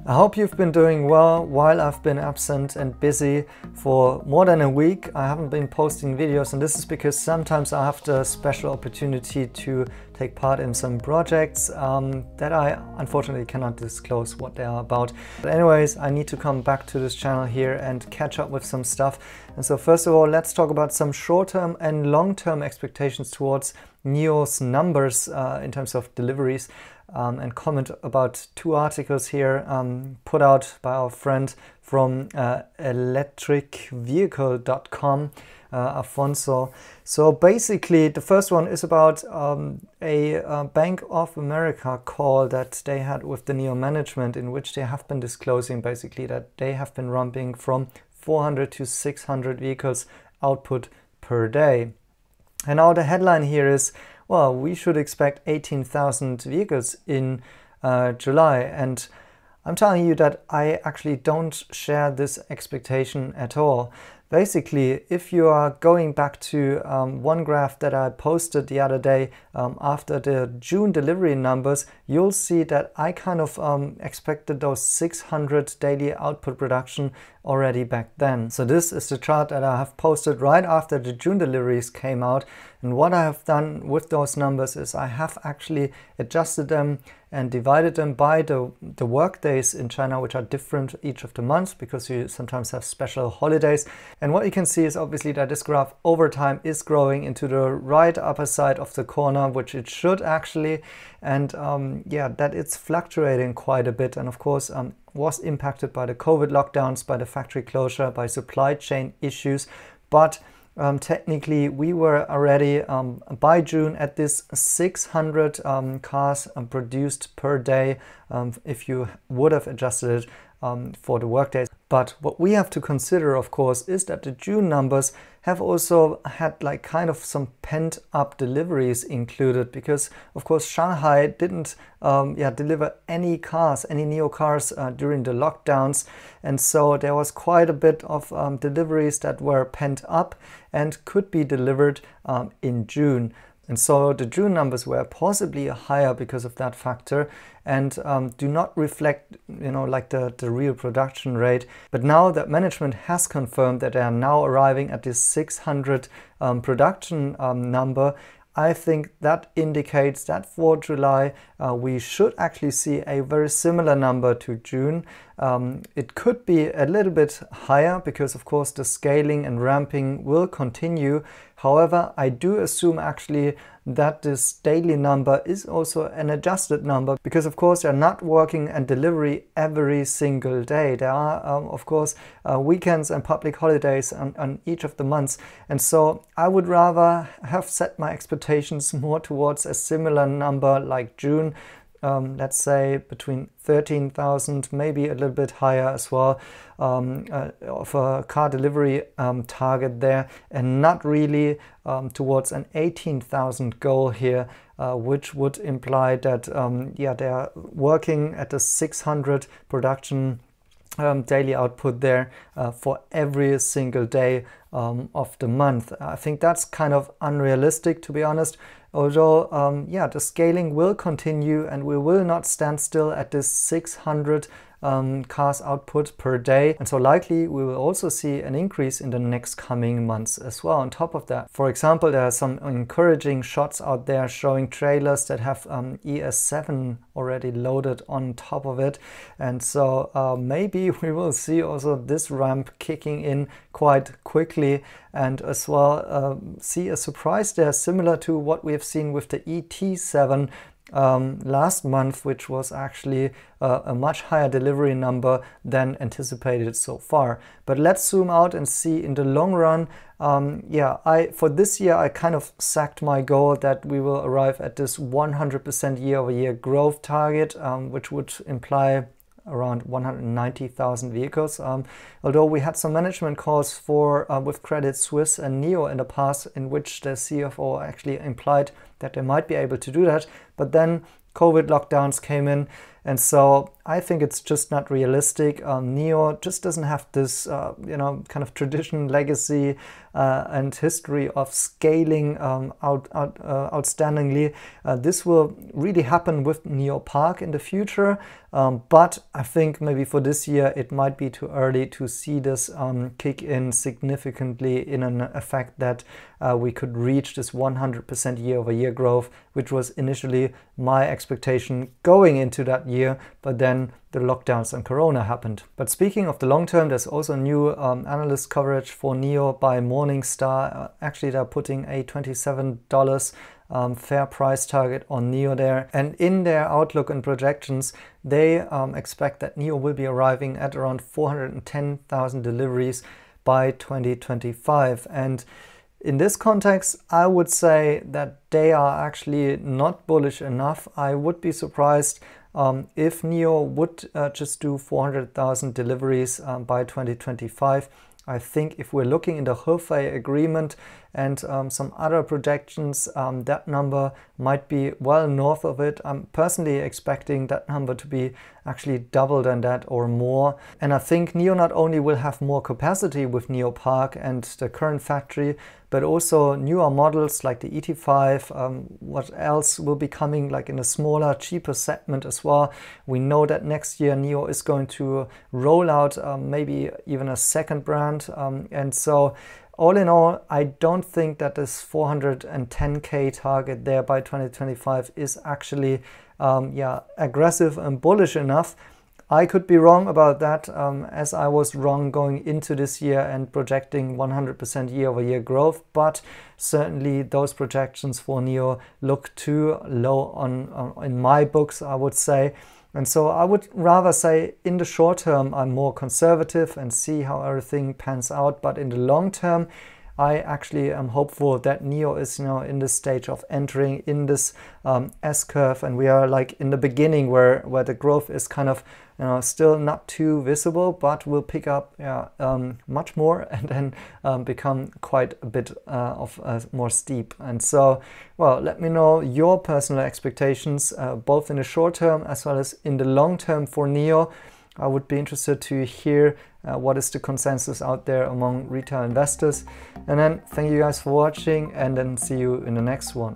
I hope you've been doing well while I've been absent and busy for more than a week. I haven't been posting videos, and this is because sometimes I have the special opportunity to take part in some projects that I unfortunately cannot disclose what they are about. But anyways, I need to come back to this channel here and catch up with some stuff. And so first of all, let's talk about some short-term and long-term expectations towards NIO's numbers in terms of deliveries. And comment about two articles here put out by our friend from electricvehicle.com, Afonso. So basically the first one is about a Bank of America call that they had with the NIO management, in which they have been disclosing basically that they have been ramping from 400 to 600 vehicles output per day. And now the headline here is, well, we should expect 18,000 vehicles in July. And I'm telling you that I actually don't share this expectation at all. Basically, if you are going back to one graph that I posted the other day after the June delivery numbers, you'll see that I kind of expected those 600 daily output production already back then. So this is the chart that I have posted right after the June deliveries came out. And what I have done with those numbers is I have actually adjusted them and divided them by the work days in China, which are different each of the months because you sometimes have special holidays. And what you can see is obviously that this graph over time is growing into the right upper side of the corner, which it should actually. And yeah, that it's fluctuating quite a bit. And of course, was impacted by the COVID lockdowns, by the factory closure, by supply chain issues. But technically, we were already by June at this 600 cars produced per day if you would have adjusted it for the workdays. But what we have to consider, of course, is that the June numbers have also had like kind of some pent-up deliveries included, because of course Shanghai didn't deliver any cars, any NIO cars during the lockdowns, and so there was quite a bit of deliveries that were pent up and could be delivered in June. And so the June numbers were possibly higher because of that factor and do not reflect, like the real production rate. But now that management has confirmed that they are now arriving at this 600 production number, I think that indicates that for July we should actually see a very similar number to June. It could be a little bit higher because of course the scaling and ramping will continue. However, I do assume actually that this daily number is also an adjusted number because of course they're not working and delivery every single day. There are of course weekends and public holidays on each of the months, and so I would rather have set my expectations more towards a similar number like June. Let's say between 13,000, maybe a little bit higher as well, of a car delivery target there, and not really towards an 18,000 goal here, which would imply that they are working at a 600 production daily output there for every single day of the month. I think that's kind of unrealistic, to be honest. Although, the scaling will continue and we will not stand still at this 600 cars output per day. And so likely we will also see an increase in the next coming months as well on top of that. For example, there are some encouraging shots out there showing trailers that have ES7 already loaded on top of it. And so maybe we will see also this ramp kicking in quite quickly, and as well see a surprise there similar to what we have seen with the ET7 last month, which was actually a much higher delivery number than anticipated so far. But let's zoom out and see in the long run. For this year I kind of sacked my goal that we will arrive at this 100% year-over-year growth target, which would imply around 190,000 vehicles. Although we had some management calls for with Credit Suisse and NIO in the past, in which the CFO actually implied that they might be able to do that. But then COVID lockdowns came in And so I think it's just not realistic. NIO just doesn't have this, kind of tradition, legacy, and history of scaling outstandingly. This will really happen with NIO Park in the future, but I think maybe for this year it might be too early to see this kick in significantly in an effect that we could reach this 100% year-over-year growth, which was initially my expectation going into that year, but then the lockdowns and Corona happened. But speaking of the long term, there's also new analyst coverage for NIO by Morningstar. Actually, they're putting a $27 fair price target on NIO there. And in their outlook and projections, they expect that NIO will be arriving at around 410,000 deliveries by 2025. And in this context, I would say that they are actually not bullish enough. I would be surprised if NIO would just do 400,000 deliveries by 2025. I think if we're looking in the Hefei agreement and some other projections, that number might be well north of it. I'm personally expecting that number to be actually double than that or more. And I think NIO not only will have more capacity with NIO Park and the current factory, but also newer models like the ET5, what else will be coming like in a smaller, cheaper segment as well. We know that next year NIO is going to roll out maybe even a second brand. And so all in all, I don't think that this 410K target there by 2025 is actually aggressive and bullish enough. I could be wrong about that, as I was wrong going into this year and projecting 100% year-over-year growth, but certainly those projections for NIO look too low in my books, I would say. And so I would rather say in the short term, I'm more conservative and see how everything pans out. But in the long term, I actually am hopeful that NIO is, in this stage of entering in this S-curve, and we are like in the beginning where the growth is kind of, still not too visible, but will pick up much more and then become quite a bit more steep. And so, well, let me know your personal expectations, both in the short term as well as in the long term for NIO. I would be interested to hear what is the consensus out there among retail investors. And then thank you guys for watching, and then see you in the next one.